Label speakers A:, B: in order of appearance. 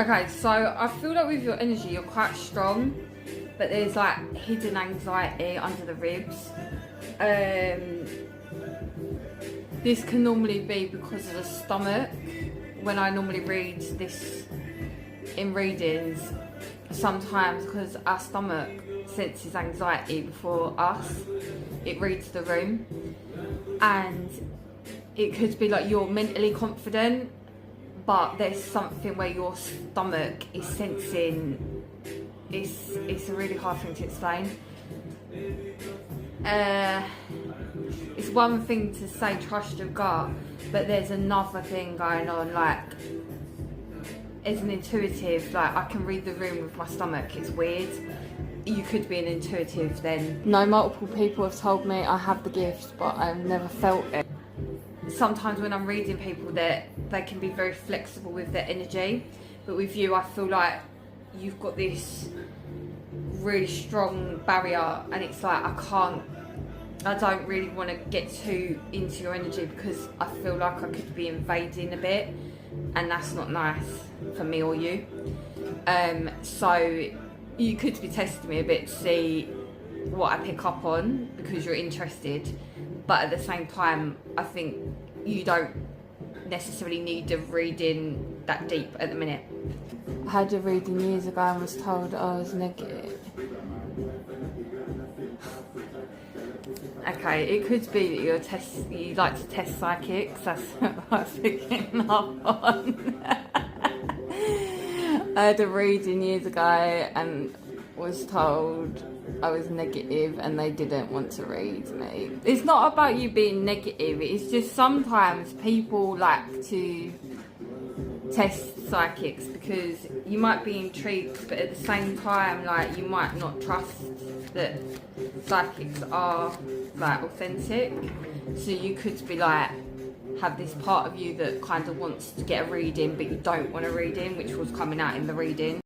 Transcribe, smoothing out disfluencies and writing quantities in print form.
A: Okay, so I feel like with your energy, you're quite strong, but there's like hidden anxiety under the ribs. This can normally be because of the stomach. When I normally read this in readings, sometimes because our stomach senses anxiety before us, it reads the room, and it could be like you're mentally confident, but there's something where your stomach is sensing. It's a really hard thing to explain. It's one thing to say trust your gut, but there's another thing going on. Like, as an intuitive, like I can read the room with my stomach. It's weird. You could be an intuitive then. No, multiple people have told me I have the gift, but I've never felt it. Sometimes when I'm reading people, that they can be very flexible with their energy, but with you I feel like you've got this really strong barrier, and it's like I don't really want to get too into your energy because I feel like I could be invading a bit, and that's not nice for me or you. So you could be testing me a bit to see what I pick up on because you're interested, but at the same time I think you don't necessarily need a reading that deep at the minute. I had a reading years ago and was told I was negative. Okay, it could be that you like to test psychics. That's what I was picking up on. I had a reading years ago and was told I was negative and they didn't want to read me. It's not about you being negative, it's just sometimes people like to test psychics because you might be intrigued, but at the same time, like, you might not trust that psychics are like authentic. So you could be like, have this part of you that kind of wants to get a reading, but you don't want a reading, which was coming out in the reading.